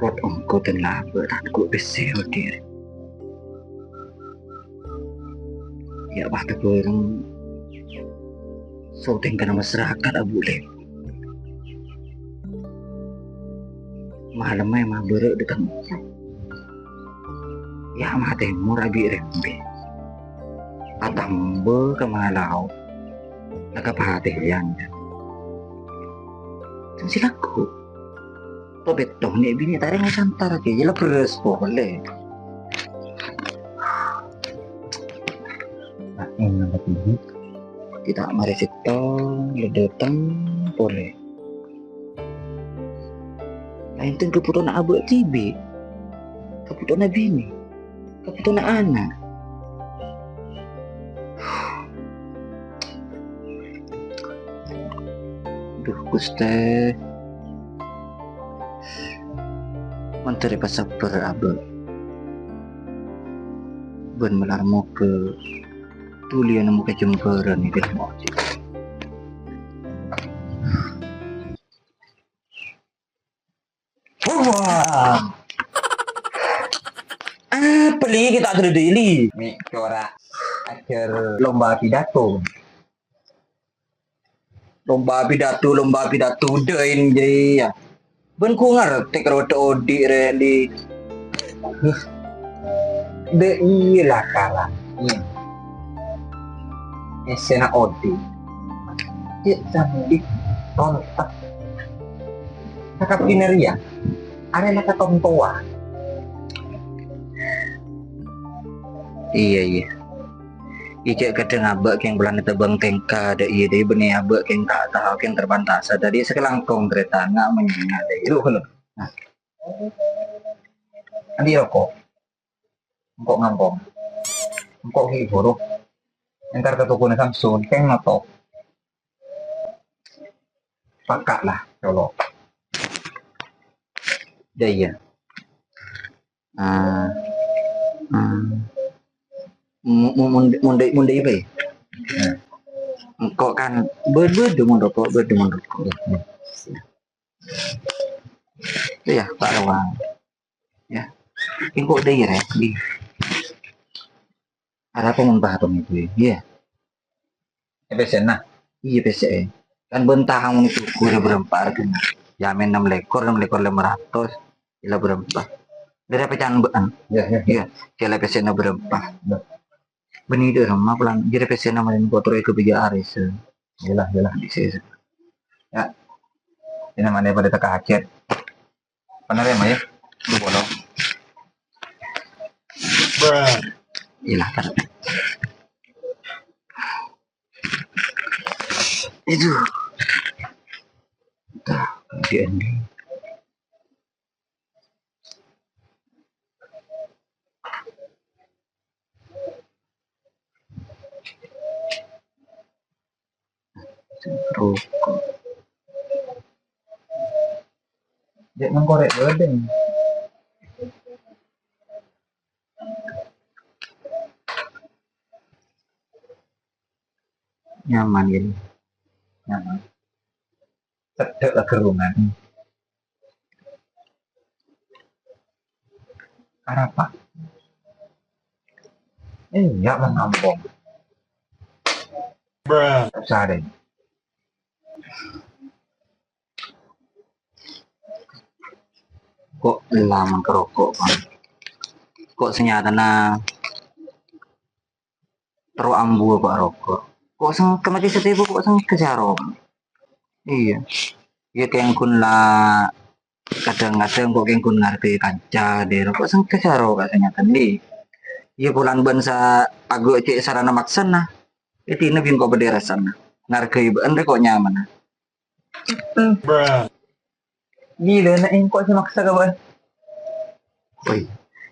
rốt ongko tên là bữa đặt của BC hồi kia ya bata ko ng suting ka na masyarakat abuli malam may mabere dekan ya mate murabi rembe atambe kamalau nakapate yan silaku to betong ni bini tareng santar ke jela beres boleh ini nomor ini kita mari sito ledeteng boleh lain tuh keputusan abu tibi keputusan bini keputusan anak duh guste menteri pasaper abu ben melarmu ke tulian nemu kejemperan ini kan mau wah beli kita ada daily nih corak akhir lomba pidato dain jadi ya ben ku ngerti kalau odi rendi de iyalah kalah esena odi ya sambil kontak kakak kineria ada nak tontoa iya Ijek kadang abak yang bulan tebang tengka ada iya deh benih abak yang tak tahu yang terbantas tadi sekelangkong kereta nggak menyengat deh itu kan nah andi rokok engkau ngampong engkau hibur entar ke toko Samsung keng nato pakat lah colok daya mundai apa ya? Engkau kan berdemon rokok itu ya Pak Rawang ya engkau deh ya di ada pengembah dong itu ya PCN nah iya PCN kan bentang itu udah berempat kan jamin 6 lekor 500 gila berempat dari pecahan bean ya gila PCN berempat benih deh sama pelan jadi PCN namain kotor ke bija aris jelas di sini ya ini namanya pada teka acet benar ya Maya lu bolong ilah kan itu dah kemudian rokok dia mengkorek bedeng nyaman gitu nyaman cedek lah gerungan apa iya mengampung susah deh kok lama kerokok kok senyatana terus ambu pak rokok kok kemati setiap kok kejarok iya ya kayak kun lah kadang-kadang kok kayak kun ngerti kanca deh kok kejarok katanya tadi iya bulan bansa agak cek sarana maksana itu ini bin kok berdera sana ngargai anda kok nyaman gila nak kok semaksa kawan woi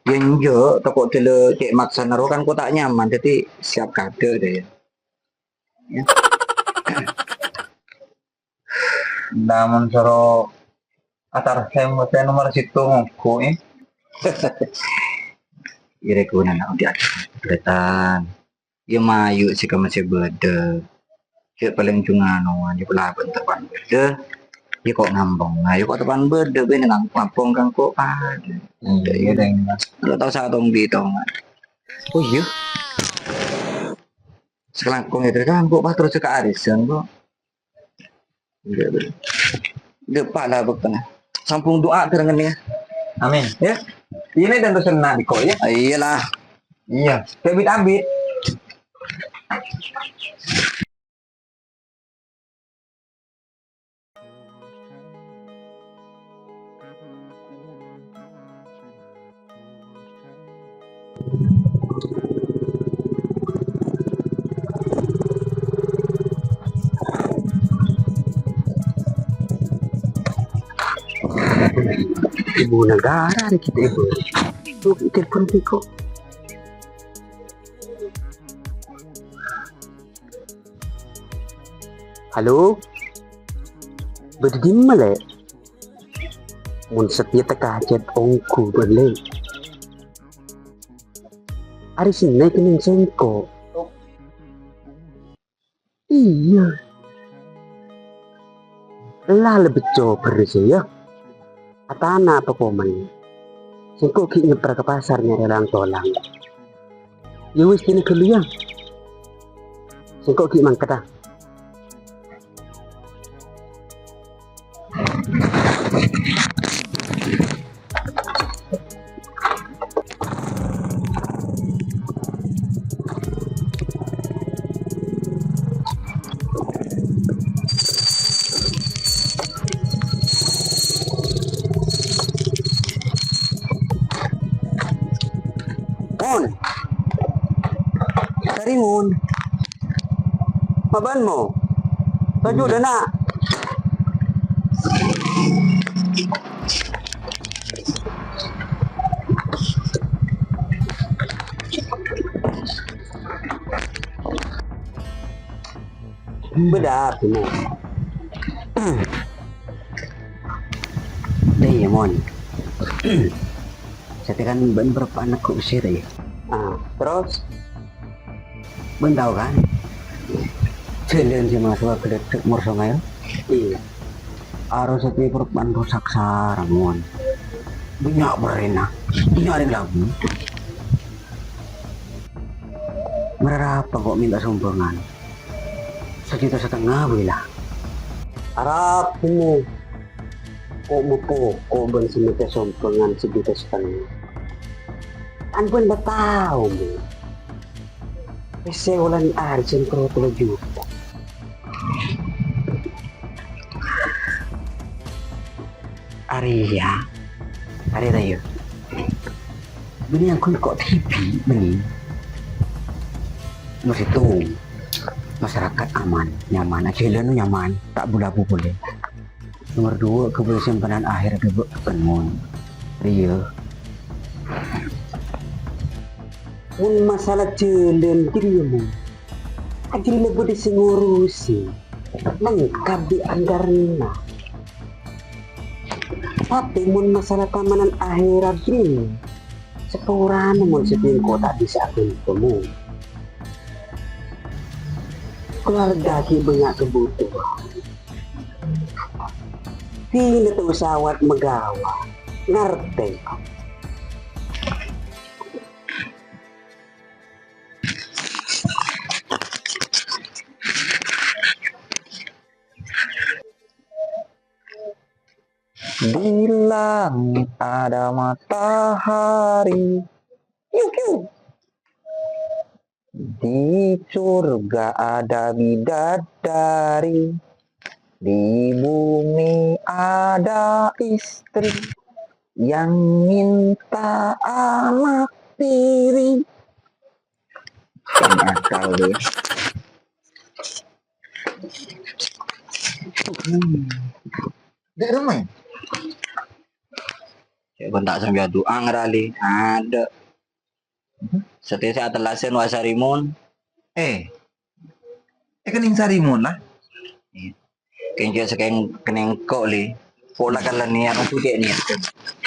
yang jo toko tele cek maksa naro kan kok tak nyaman jadi siap kade deh ya namun soro atar saya nomor situ ngoko ire kuna na di kretan ya mayu sih kamu masih beda cek paling cungano aja pelaban terbang beda Ya kok ngambong. Nah, ya kok tepan berde ben ngambong kang kok ada. Iya deh. Lo tau sa tong dito nga. Oh iya. Sekarang kong itu kan kok pas terus ke arisan kok. Dia pala bukan. Sampung doa terangan ya. Amin. Ya. Ini dan dosen di kok ya. Iyalah. Iya. Kebit abit. Ibu negara nih kita ibu. Tuh telepon Piko. Halo. Berdim male. Mun setia tekajet ongku bele. Ari sini kening sengko. Iya. Lah lebih coba sih ya. Atana apa komen? Sengko ki nyeper ke pasar nyari lang tolang. Ya wis kini keluar. Sengko ki mangkata. Mon, Karimun, maban mo? Tajo na na. Beda mo. Deh, Mon. Saya kan ben berapa anak kok usir ya. Terus ben tahu kan? Jalan si mahasiswa gede umur sungai. Iya. Harus setiap perpan rusak sarang Mon. Banyak berena. Ini ada lagu. Berapa kok minta sumbangan? 1,5 juta bila. Harap mo. Kok mo po, kok ba sinita sumbangan 1,5 juta? Ano ba na tao mo? Kasi wala ni Arjen pero 3 juta. Arya, Arya tayo. Bini ako kok TV, bini. Mas itu masyarakat aman, nyaman, ajalan nyaman, tak bulabu boleh. Nomor 2, kebersihan penan akhir kebuk penuh. Rio. Mun masalah jalan kiri mo, aja lebih disengurusi, lengkap di anggarannya. Tapi mun masalah keamanan akhirat ini, sepurane mun sepin kota bisa ketemu. Keluarga ki banyak kebutuhan. Hindi ito usawat magawa. Ngarte. Di langit ada matahari. Yuk yuk. Di surga ada bidadari, di bumi ada istri yang minta anak tiri. Kan akal deh. Di rumah. Coba tak sambil doa ngerali ada. Setiap saat telasen wasarimun. Kening sarimun lah. Kaya sa kening ko li. Pola ka lang niya kung pwede niya.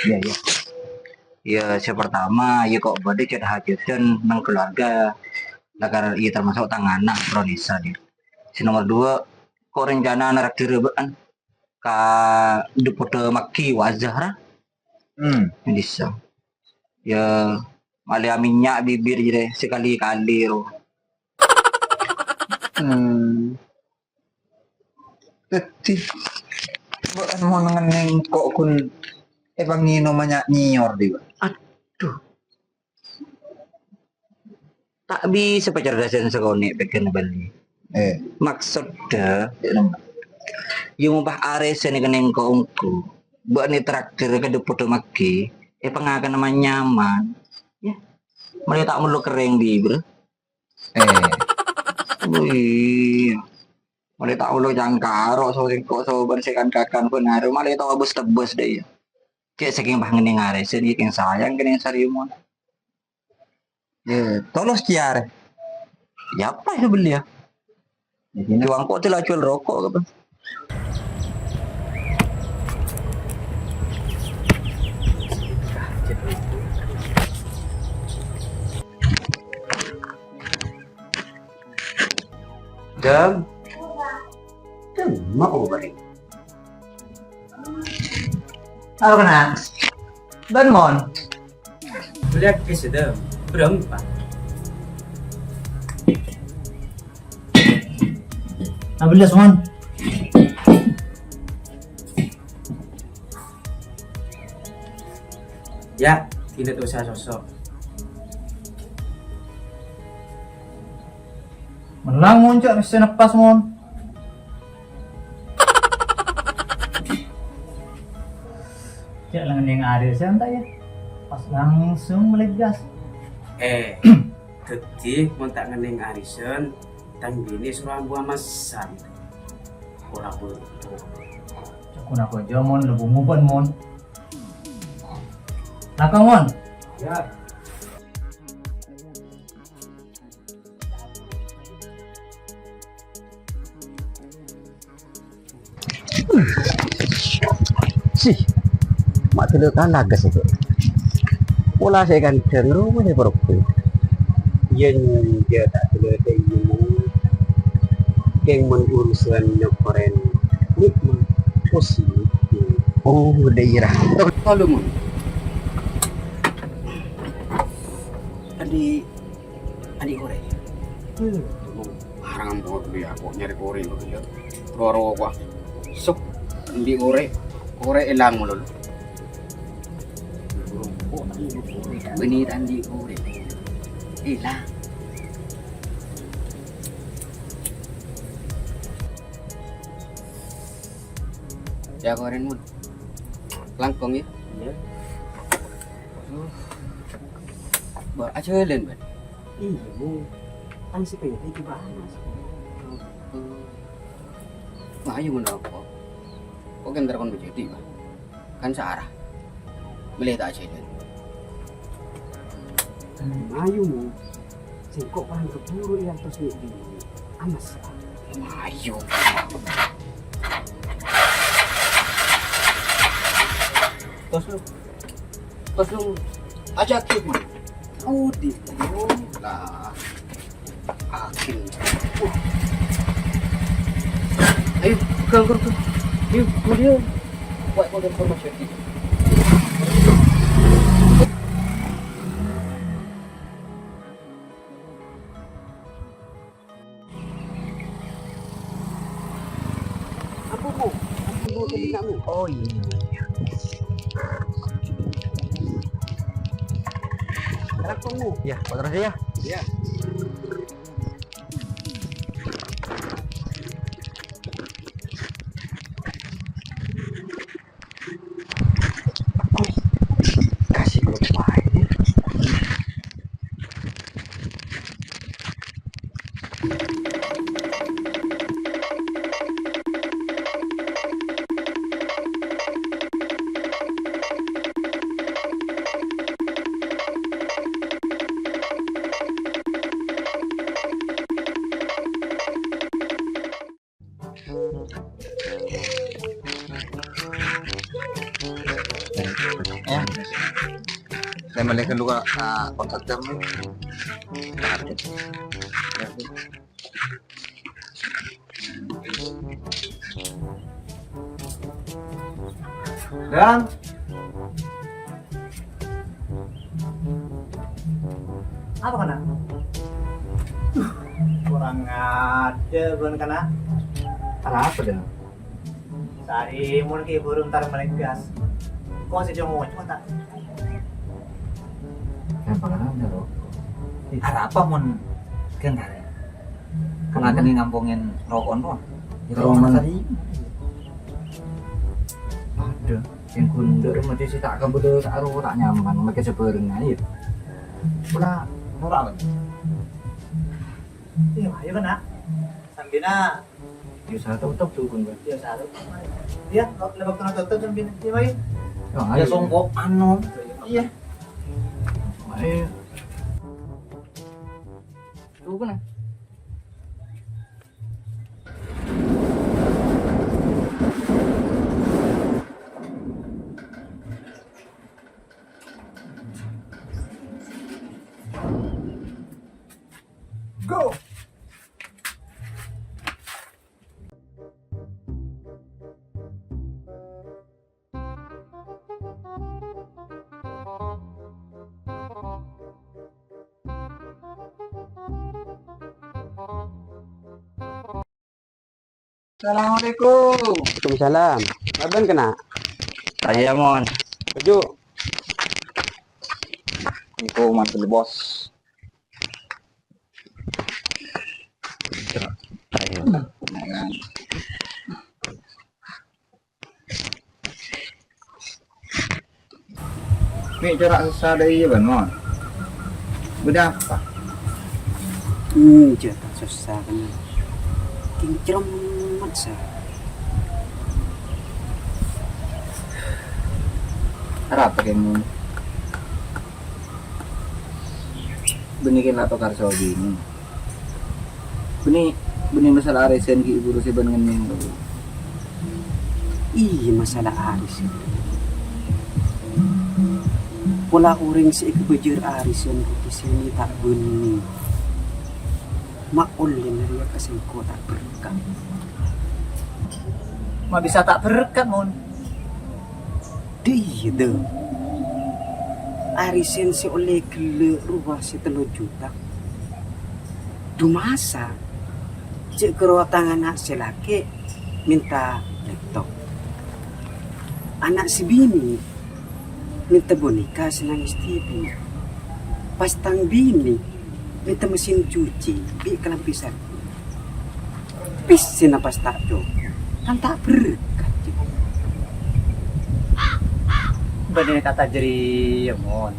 Iya, iya. Ya, siya pertama, ya kok berarti kita hajatan ng keluarga. Lagar iya termasuk tangan anak Pronisa dia. Si nomor 2, kok rencana anak diribaan. ka dupoto maki wazah bisa ya mali minyak bibir je sekali-kali ro. Jadi bukan mau nengen kok kun pangino banyak nyior di. Aduh. Tak bisa pacerdasan sekone peken bali. Maksudnya yung bah ares ni kaneng ko ungku. Buat ni traktir ke dupoto maki. Pengakan naman nyaman. Ya. Mali tak perlu kering di bro. Wih. Mali tak perlu jangkaro so so bersekan kakan pun haru mali tak abus tebus deh ya. Kayak saking bah ngening ares ni yang sayang keneng sariumon. Tolos ciar. Ya apa itu beli ya? Juang kok telah jual rokok apa? Jam mau balik. Halo kena. Dan mon. Lihat ke sedang berempat. 16 mon. Ya, tidak usah sosok. Menang mon cak mesti nepas mon. Cak lengan yang ada santai ya. Pas langsung melegas. Ketik mau tak ngeneng arisan, tang bini suruh ambu amasan. Ora betul. Cakun aku aja mon lebih ngupan mon. Nakal mon. Ya. Sih, mak telu kalah gas itu. Pola saya kan cenderung punya perokok. Yang dia tak telu tengok yang mengurusan nyokoren nikmat positif. Oh, daerah. Kalau mau. Adik korek. Harangan banget dulu ya, kok nyari korek lo ya. Roro gua. Sok di korek hilang mulu. Beneran di korek hilang. Ya koren mun. Langkong ya. Iya. Ba aja len ban. Iya mu. Ang sepeda itu banas. Wah, ayo mun apa? Kok kan terakon bejeti, Pak? Kan searah. Beli tak aja len. Ayo mu. Sing kok paham keburu yang terus di amas. Ayo. Terus lu ajak kita. Oh, di lah. Akhir. Ayo, ke. Yuk, kemudian buat kode informasi ini. Apa mau ke kamu? Oh iya. Kamu. Ya, terus ya. Ya. Kasih lupa ini. Ya. Saya balikan dulu kontak jam. Dan Apa kena? Kurang ada bukan kena. ada apa dah? Sari mun ki burung tar melegas. Kok masih jomo cuma tak. Kenapa kan ada lo? Ada apa mun kan ada? Kena kena ngampungin rokok doang. Roman. Ada yang kundur mati si tak kabel aru tak nyaman make sebereng aja. Pula norak kan? Iya, ayo kena. Sambina Ya satu tetap tuh kun. dia satu. Dia lebak kena tutup sambina. Iya, baik. Ya songkok anu. Iya. Ayo. Tuh kan. Go. Assalamualaikum. Waalaikumsalam. Abang kena. Saya mon. Baju. Itu mantul bos. Ayo. Ini corak susah dari ya mon. Udah apa? Jatuh susah kan. Kincrom maksa. Harap pakai mon. Benikin atau karso gini. Benih masalah resen ki ibu rusi dengan yang Iya masalah aris. Pola orang si kebejar aris yang di sini tak benih. Makul yang dia kesengko tak berkah. Mau bisa tak berkat mon. Dia deh. Arisen si oleh gele rumah si 3 juta. Dumasa. Cik kero tangan anak si laki minta laptop. Anak si bini minta boneka senangis TV. Pas tang bini minta mesin cuci bi kelampisan. Pis sina pas tak jo. Kan tak berkat. Benih kata jeri ya mon.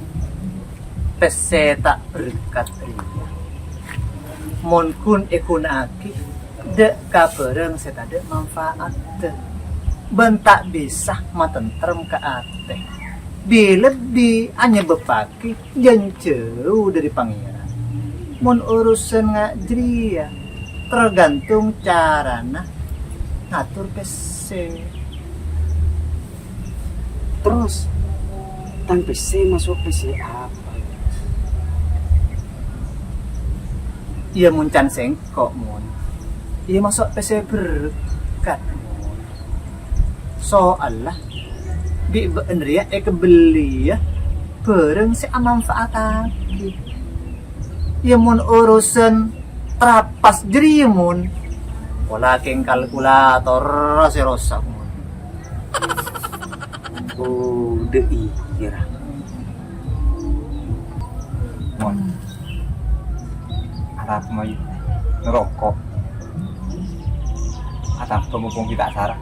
Pese tak berkat ria. Mon kun ikun aki dek kapereng saya tak ada manfaat bentak bisa matentrem ke ate bila di hanya bepaki dan jauh dari pangeran mon urusan ngajri ya tergantung carana ngatur pese Terus tang PC masuk PC apa? ia muncan sengkok mon ia masuk PC berkat mon soalnya di bener ya kebeli ya bareng si manfaat lagi ia mon urusan trapas jeri mon pola keng kalkulator si rosak mon Oh, dei kira. mon. Harap mau ngerokok. Atau pemukung kita sarah.